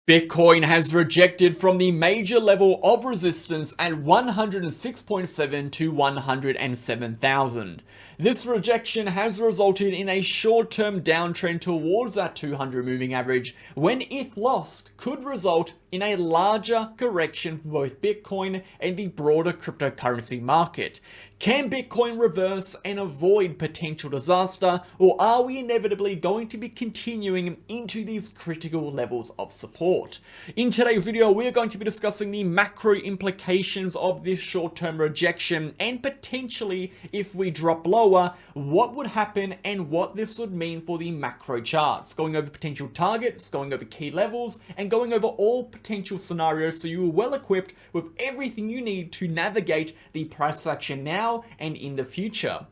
Bitcoin has rejected from the major level of resistance at 106.7 to 107,000. This rejection has resulted in a short-term downtrend towards that 200 moving average, when if lost, could result in a larger correction for both Bitcoin and the broader cryptocurrency market. Can Bitcoin reverse and avoid potential disaster, or are we inevitably going to be continuing into these critical levels of support? In today's video, we're going to be discussing the macro implications of this short-term rejection, and potentially, if we drop lower, what would happen and what this would mean for the macro charts. Going over potential targets, going over key levels, and going over all potential scenarios so you're well equipped with everything you need to navigate the price action now and in the future.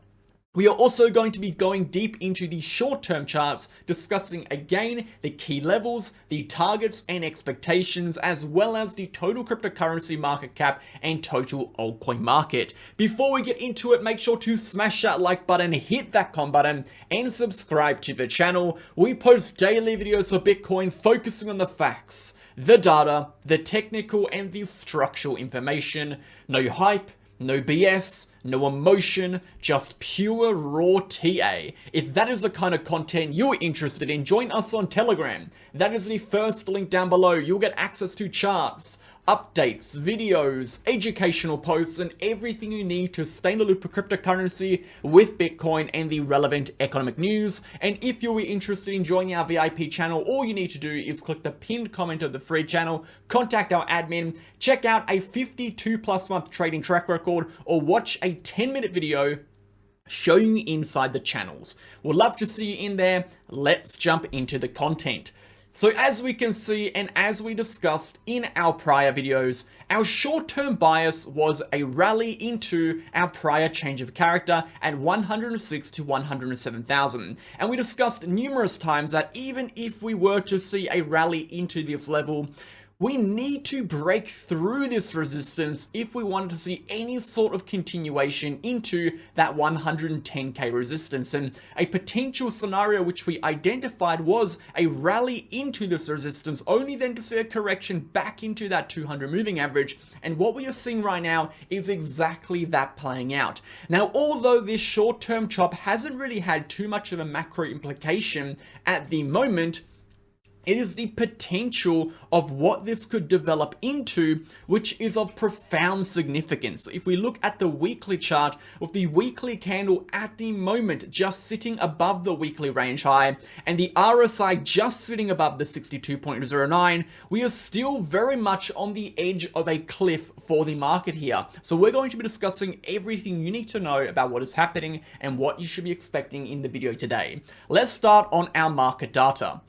We are also going to be going deep into the short-term charts, discussing again the key levels, the targets and expectations, as well as the total cryptocurrency market cap and total altcoin market. Before we get into it, make sure to smash that like button, hit that comment button, and subscribe to the channel. We post daily videos for Bitcoin focusing on the facts, the data, the technical and the structural information. No hype, no BS, no emotion, just pure raw TA. If that is the kind of content you're interested in, join us on Telegram. That is the first link down below. You'll get access to charts, updates, videos, educational posts, and everything you need to stay in the loop of cryptocurrency with Bitcoin and the relevant economic news. And if you're interested in joining our VIP channel, all you need to do is click the pinned comment of the free channel, contact our admin, check out a 52+ month trading track record, or watch a 10-minute video showing you inside the channels. We'd love to see you in there. Let's jump into the content. So as we can see, and as we discussed in our prior videos, our short-term bias was a rally into our prior change of character at 106 to 107,000. And we discussed numerous times that even if we were to see a rally into this level, we need to break through this resistance if we wanted to see any sort of continuation into that 110k resistance. And a potential scenario which we identified was a rally into this resistance, only then to see a correction back into that 200 moving average. And what we are seeing right now is exactly that playing out. Now, although this short-term chop hasn't really had too much of a macro implication at the moment, it is the potential of what this could develop into, which is of profound significance. If we look at the weekly chart, with the weekly candle at the moment just sitting above the weekly range high, and the RSI just sitting above the 62.09, we are still very much on the edge of a cliff for the market here. So we're going to be discussing everything you need to know about what is happening and what you should be expecting in the video today. Let's start on our market data.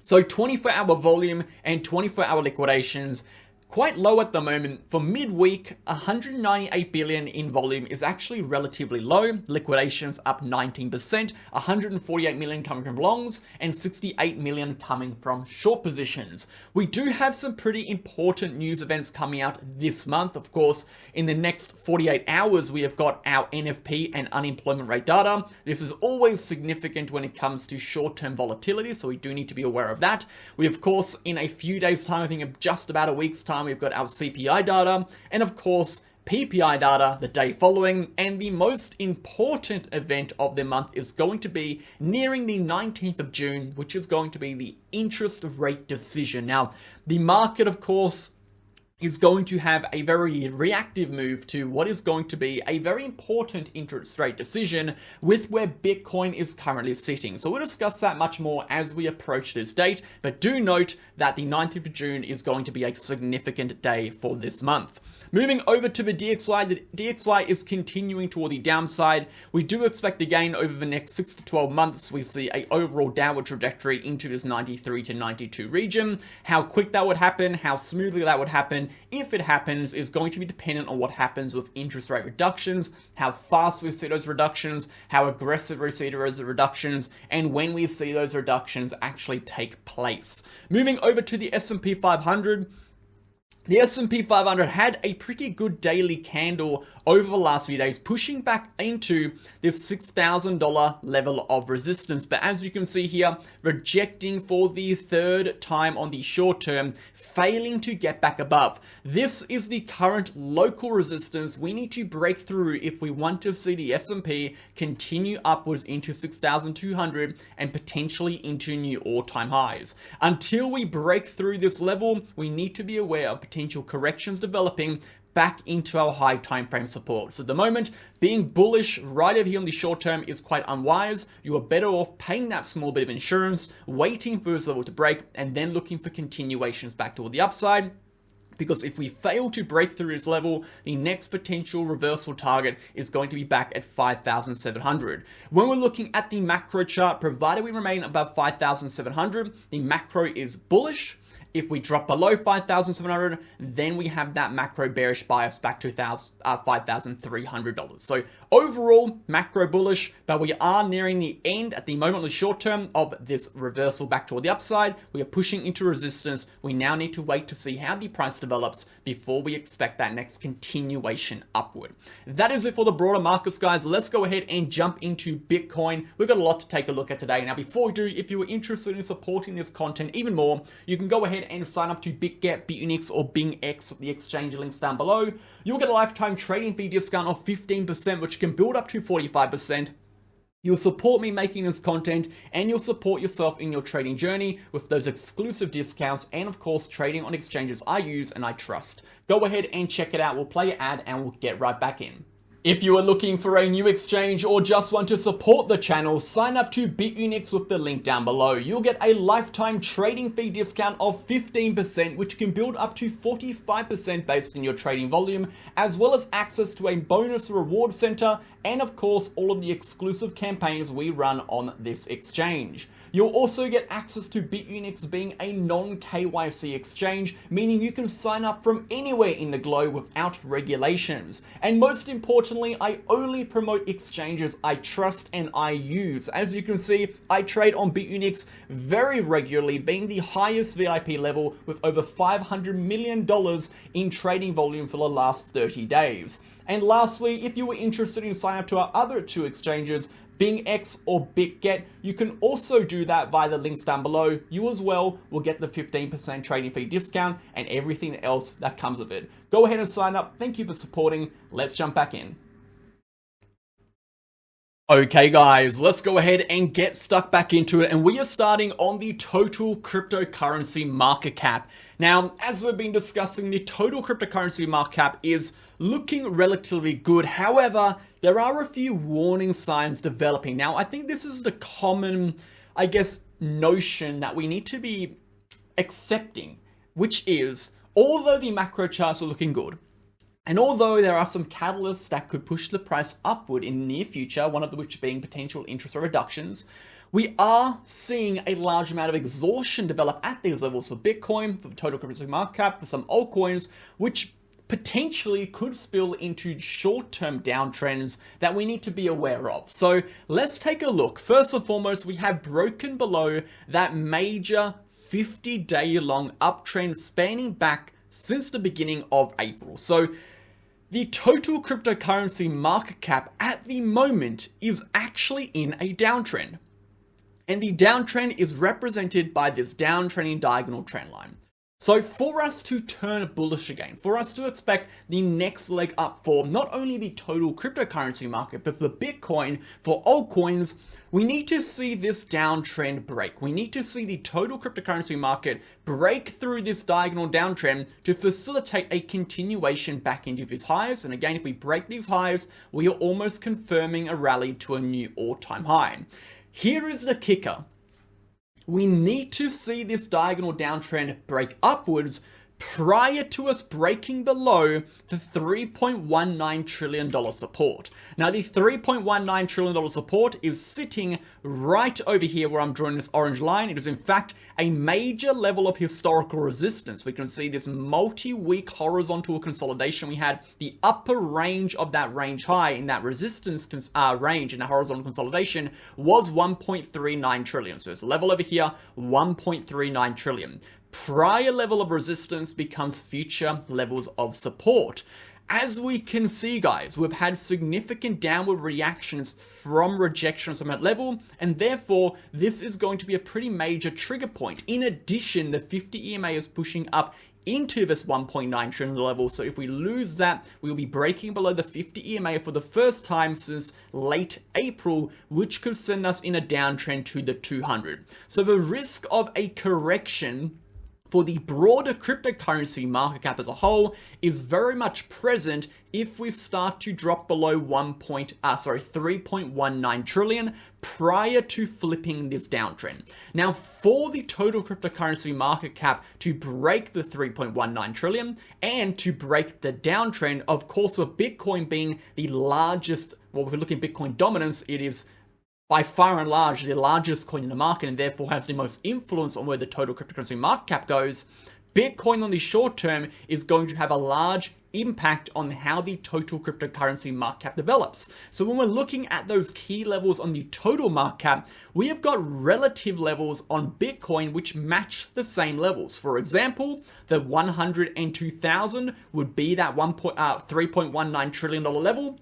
So 24-hour volume and 24-hour liquidations, quite low at the moment. For midweek, 198 billion in volume is actually relatively low. Liquidations up 19%, 148 million coming from longs and 68 million coming from short positions. We do have some pretty important news events coming out this month. Of course, in the next 48 hours, we have got our NFP and unemployment rate data. This is always significant when it comes to short-term volatility, so we do need to be aware of that. We, of course, in a few days' time, I think in just about a week's time, we've got our CPI data, and of course, PPI data the day following. And the most important event of the month is going to be nearing the 19th of June, which is going to be the interest rate decision. Now, the market, of course, is going to have a very reactive move to what is going to be a very important interest rate decision with where Bitcoin is currently sitting. So we'll discuss that much more as we approach this date, but do note that the 9th of June is going to be a significant day for this month. Moving over to the DXY is continuing toward the downside. We do expect again over the next 6 to 12 months, we see a overall downward trajectory into this 93 to 92 region. How quick that would happen, how smoothly that would happen, if it happens, is going to be dependent on what happens with interest rate reductions, how fast we see those reductions, how aggressive we see those reductions, and when we see those reductions actually take place. Moving over to the S&P 500, The S&P 500 had a pretty good daily candle over the last few days, pushing back into this $6,000 level of resistance. But as you can see here, rejecting for the third time on the short term, failing to get back above. This is the current local resistance we need to break through if we want to see the S&P continue upwards into 6,200 and potentially into new all-time highs. Until we break through this level, we need to be aware of potential corrections developing back into our high time frame support. So at the moment, being bullish right over here on the short term is quite unwise. You are better off paying that small bit of insurance, waiting for this level to break, and then looking for continuations back toward the upside. Because if we fail to break through this level, the next potential reversal target is going to be back at 5,700. When we're looking at the macro chart, provided we remain above 5,700, the macro is bullish. If we drop below 5,700, then we have that macro bearish bias back to $5,300. So overall, macro bullish, but we are nearing the end at the moment in the short term of this reversal back toward the upside. We are pushing into resistance. We now need to wait to see how the price develops before we expect that next continuation upward. That is it for the broader markets, guys. Let's go ahead and jump into Bitcoin. We've got a lot to take a look at today. Now, before we do, if you are interested in supporting this content even more, you can go ahead and sign up to BitGet, BitUnix, or BingX with the exchange links down below. You'll get a lifetime trading fee discount of 15%, which can build up to 45%. You'll support me making this content, and you'll support yourself in your trading journey with those exclusive discounts and, of course, trading on exchanges I use and I trust. Go ahead and check it out. We'll play an ad and we'll get right back in. If you are looking for a new exchange or just want to support the channel, sign up to BitUnix with the link down below. You'll get a lifetime trading fee discount of 15%, which can build up to 45% based on your trading volume, as well as access to a bonus reward center, and of course, all of the exclusive campaigns we run on this exchange. You'll also get access to BitUnix being a non-KYC exchange, meaning you can sign up from anywhere in the globe without regulations. And most importantly, I only promote exchanges I trust and I use. As you can see, I trade on BitUnix very regularly, being the highest VIP level with over $500 million in trading volume for the last 30 days. And lastly, if you were interested in signing up to our other two exchanges, BingX or BitGet, you can also do that via the links down below. You as well will get the 15% trading fee discount and everything else that comes with it. Go ahead and sign up. Thank you for supporting. Let's jump back in. Okay guys, let's go ahead and get stuck back into it, and we are starting on the total cryptocurrency market cap. Now, as we've been discussing, the total cryptocurrency market cap is looking relatively good. However, there are a few warning signs developing. Now, I think this is the common, notion that we need to be accepting, which is, although the macro charts are looking good, and although there are some catalysts that could push the price upward in the near future, one of which being potential interest rate reductions, we are seeing a large amount of exhaustion develop at these levels for Bitcoin, for the total cryptocurrency market cap, for some altcoins, which potentially could spill into short-term downtrends that we need to be aware of. So let's take a look. First and foremost, we have broken below that major 50-day long uptrend spanning back since the beginning of April. So the total cryptocurrency market cap at the moment is actually in a downtrend. And the downtrend is represented by this downtrending diagonal trend line. So for us to turn bullish again, for us to expect the next leg up for not only the total cryptocurrency market, but for Bitcoin, for altcoins, we need to see this downtrend break. We need to see the total cryptocurrency market break through this diagonal downtrend to facilitate a continuation back into these highs. And again, if we break these highs, we are almost confirming a rally to a new all-time high. Here is the kicker. We need to see this diagonal downtrend break upwards prior to us breaking below the $3.19 trillion support. Now, the $3.19 trillion support is sitting right over here where I'm drawing this orange line. It is in fact a major level of historical resistance. We can see this multi-week horizontal consolidation. We had the upper range of that range high in that resistance range in the horizontal consolidation was 1.39 trillion. So it's a level over here, 1.39 trillion. prior level of resistance becomes future levels of support. As we can see, guys, we've had significant downward reactions from rejections from that level, and therefore this is going to be a pretty major trigger point. In addition, the 50 EMA is pushing up into this 1.9 trillion level, so if we lose that, we'll be breaking below the 50 EMA for the first time since late April, which could send us in a downtrend to the 200. So the risk of a correction for the broader cryptocurrency market cap as a whole is very much present if we start to drop below 3.19 trillion prior to flipping this downtrend. Now, for the total cryptocurrency market cap to break the 3.19 trillion and to break the downtrend, of course, with Bitcoin being the largest, well, if we look at Bitcoin dominance, it is by far and large the largest coin in the market and therefore has the most influence on where the total cryptocurrency market cap goes. Bitcoin on the short term is going to have a large impact on how the total cryptocurrency market cap develops. So when we're looking at those key levels on the total market cap, we have got relative levels on Bitcoin which match the same levels. For example, the 102,000 would be that $3.19 trillion level.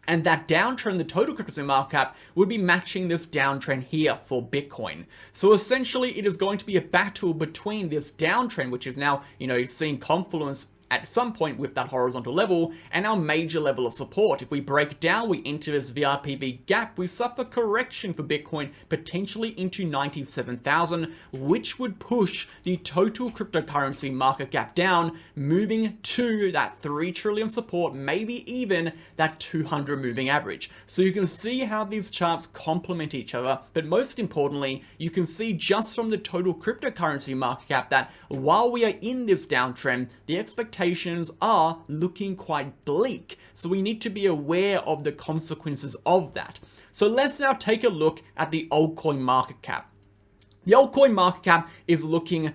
And that downtrend, the total cryptocurrency market cap, would be matching this downtrend here for Bitcoin. So essentially, it is going to be a battle between this downtrend, which is now, seeing confluence at some point with that horizontal level, and our major level of support. If we break down, we enter this VRPB gap, we suffer correction for Bitcoin potentially into 97,000, which would push the total cryptocurrency market cap down, moving to that 3 trillion support, maybe even that 200 moving average. So you can see how these charts complement each other, but most importantly, you can see just from the total cryptocurrency market cap that while we are in this downtrend, the expectations are looking quite bleak. So we need to be aware of the consequences of that. So let's now take a look at the altcoin market cap. The altcoin market cap is looking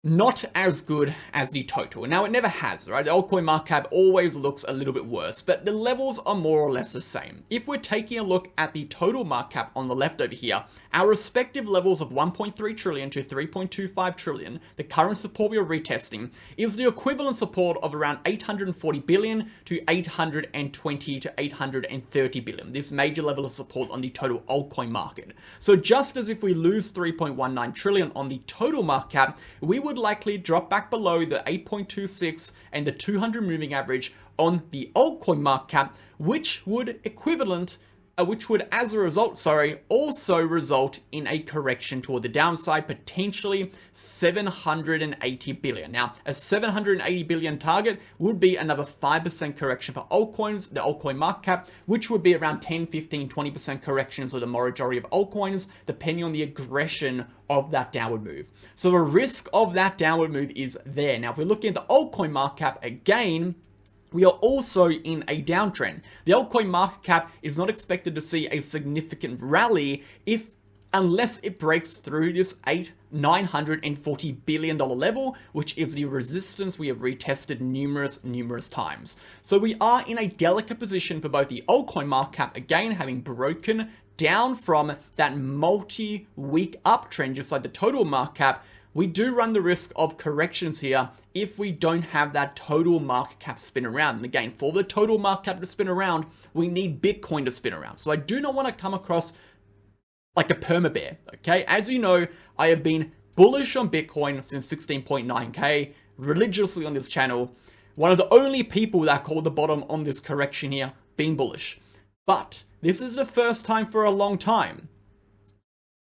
not as good as the total. Now, it never has, right? The altcoin market cap always looks a little bit worse, but the levels are more or less the same. If we're taking a look at the total market cap on the left over here, our respective levels of 1.3 trillion to 3.25 trillion, the current support we are retesting, is the equivalent support of around 840 billion to 820 to 830 billion, this major level of support on the total altcoin market. So just as if we lose 3.19 trillion on the total market cap, we would likely drop back below the 8.26 and the 200 moving average on the altcoin market cap, which would as a result, also result in a correction toward the downside, potentially 780 billion. Now, a 780 billion target would be another 5% correction for altcoins, the altcoin market cap, which would be around 10, 15, 20% corrections for the majority of altcoins, depending on the aggression of that downward move. So the risk of that downward move is there. Now, if we're looking at the altcoin market cap again, we are also in a downtrend. The altcoin market cap is not expected to see a significant rally unless it breaks through this $940 billion level, which is the resistance we have retested numerous times. So we are in a delicate position for both the altcoin market cap, again, having broken down from that multi-week uptrend just like the total market cap. We do run the risk of corrections here if we don't have that total market cap spin around. And again, for the total market cap to spin around, we need Bitcoin to spin around. So I do not want to come across like a perma bear, okay? As you know, I have been bullish on Bitcoin since 16.9K, religiously on this channel. One of the only people that called the bottom on this correction here, being bullish. But this is the first time for a long time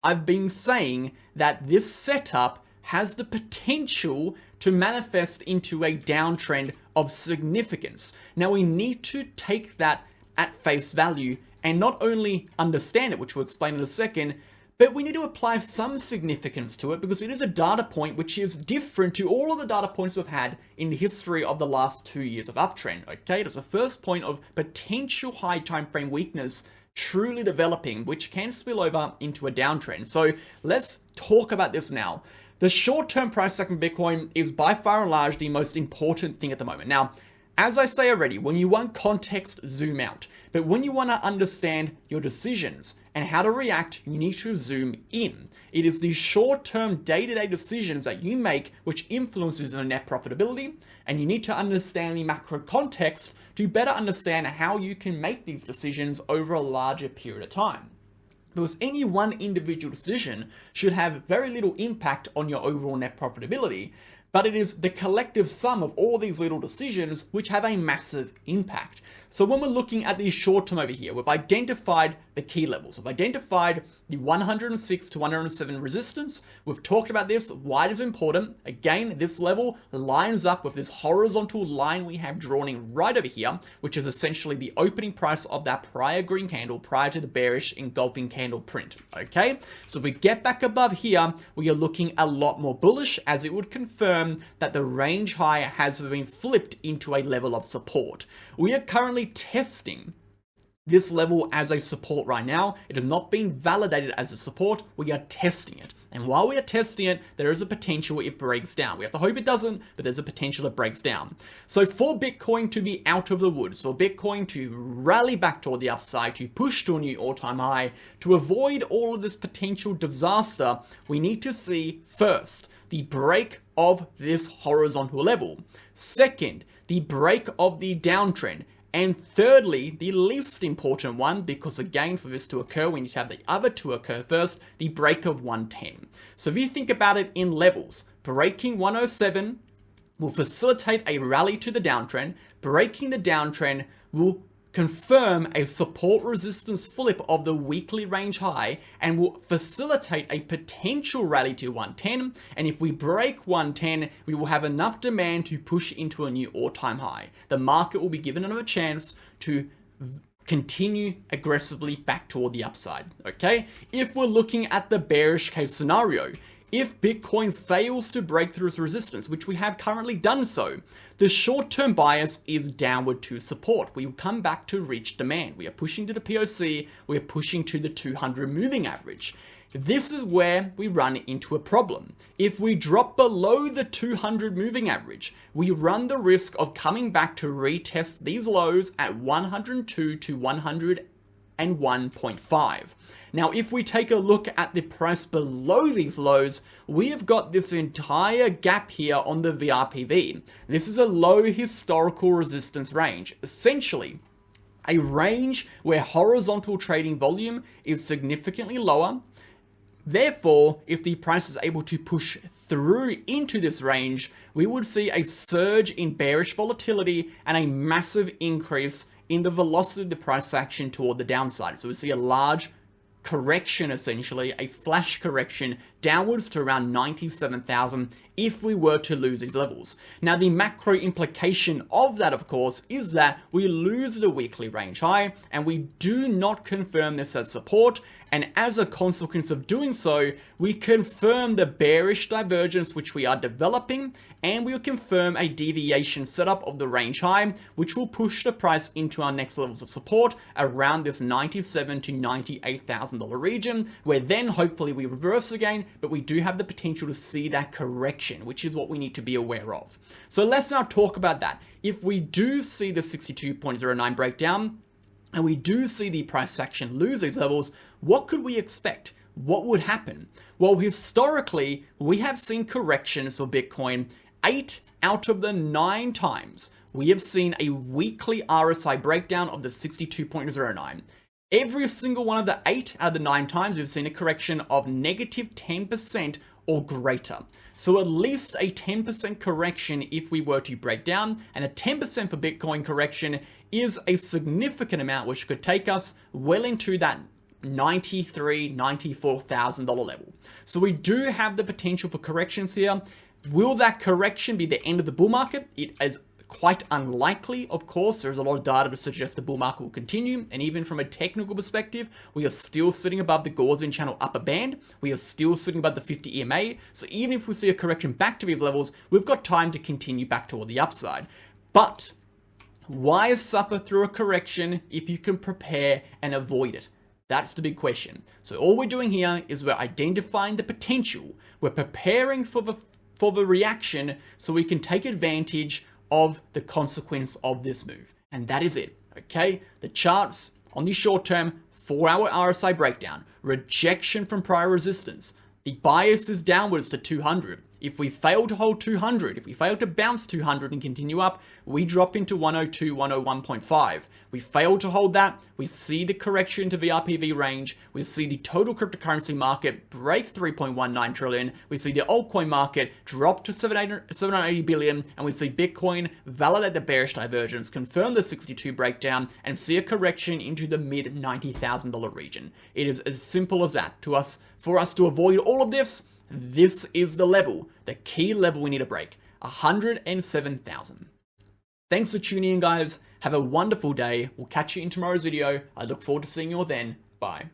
I've been saying that this setup has the potential to manifest into a downtrend of significance. Now, we need to take that at face value and not only understand it, which we'll explain in a second, but we need to apply some significance to it because it is a data point which is different to all of the data points we've had in the history of the last 2 years of uptrend, okay? It is the first point of potential high time frame weakness truly developing, which can spill over into a downtrend. So let's talk about this now. The short-term price action of Bitcoin is by far and large the most important thing at the moment. Now, as I say already, when you want context, zoom out. But when you want to understand your decisions and how to react, you need to zoom in. It is the short-term day-to-day decisions that you make which influences your net profitability, and you need to understand the macro context to better understand how you can make these decisions over a larger period of time. Because any one individual decision should have very little impact on your overall net profitability, but it is the collective sum of all these little decisions which have a massive impact. So when we're looking at the short term over here, we've identified the key levels. We've identified the 106 to 107 resistance. We've talked about this, why it is important. Again, this level lines up with this horizontal line we have drawn in right over here, which is essentially the opening price of that prior green candle prior to the bearish engulfing candle print. Okay, so if we get back above here, we are looking a lot more bullish, as it would confirm that the range high has been flipped into a level of support. We are currently testing this level as a support right now. It has not been validated as a support. We are testing it. And while we are testing it, there is a potential it breaks down. We have to hope it doesn't, but there's a potential it breaks down. So for Bitcoin to be out of the woods, for Bitcoin to rally back toward the upside, to push to a new all-time high, to avoid all of this potential disaster, we need to see first the break of this horizontal level. Second, the break of the downtrend. And thirdly, the least important one, because again, for this to occur, we need to have the other two occur first, the break of 110. So if you think about it in levels, breaking 107 will facilitate a rally to the downtrend. Breaking the downtrend will confirm a support resistance flip of the weekly range high and will facilitate a potential rally to 110. And if we break 110, we will have enough demand to push into a new all-time high. The market will be given another chance to continue aggressively back toward the upside. Okay, if we're looking at the bearish case scenario, if Bitcoin fails to break through its resistance, which we have currently done so, the short-term bias is downward to support. We will come back to reach demand. We are pushing to the POC, we are pushing to the 200 moving average. This is where we run into a problem. If we drop below the 200 moving average, we run the risk of coming back to retest these lows at 102 to 101.5. Now, if we take a look at the price below these lows, we have got this entire gap here on the VRPV. This is a low historical resistance range, essentially a range where horizontal trading volume is significantly lower. Therefore, if the price is able to push through into this range, we would see a surge in bearish volatility and a massive increase in the velocity of the price action toward the downside. So we see a large correction, essentially a flash correction downwards to around 97,000 if we were to lose these levels. Now, the macro implication of that, of course, is that we lose the weekly range high and we do not confirm this as support. And as a consequence of doing so, we confirm the bearish divergence which we are developing, and we'll confirm a deviation setup of the range high, which will push the price into our next levels of support around this $97,000 to $98,000 region, where then hopefully we reverse again, but we do have the potential to see that correction, which is what we need to be aware of. So let's now talk about that. If we do see the 62.09 breakdown, and we do see the price action lose these levels, what could we expect? What would happen? Well, historically, we have seen corrections for Bitcoin 8 out of the 9 times. We have seen a weekly RSI breakdown of the 62.09. Every single one of the 8 out of the 9 times, we've seen a correction of negative 10% or greater. So at least a 10% correction if we were to break down, and a 10% for Bitcoin correction is a significant amount, which could take us well into that $93,000, $94,000 level. So we do have the potential for corrections here. Will that correction be the end of the bull market? It is quite unlikely, of course. There's a lot of data to suggest the bull market will continue, and even from a technical perspective, we are still sitting above the Gaussian channel upper band. We are still sitting above the 50 EMA. So even if we see a correction back to these levels, we've got time to continue back toward the upside. But why suffer through a correction if you can prepare and avoid it? That's the big question. So all we're doing here is we're identifying the potential. We're preparing for the reaction so we can take advantage of the consequence of this move. And that is it, okay? The charts on the short term 4-hour RSI breakdown, rejection from prior resistance. The bias is downwards to 200. If we fail to hold 200, if we fail to bounce 200 and continue up, we drop into 102, 101.5. We fail to hold that, we see the correction to VRPV range, we see the total cryptocurrency market break 3.19 trillion, we see the altcoin market drop to 780 billion, and we see Bitcoin validate the bearish divergence, confirm the 62 breakdown, and see a correction into the mid $90,000 region. It is as simple as that. For us to avoid all of this, this is the level, the key level we need to break, 107,000. Thanks for tuning in, guys. Have a wonderful day. We'll catch you in tomorrow's video. I look forward to seeing you all then. Bye.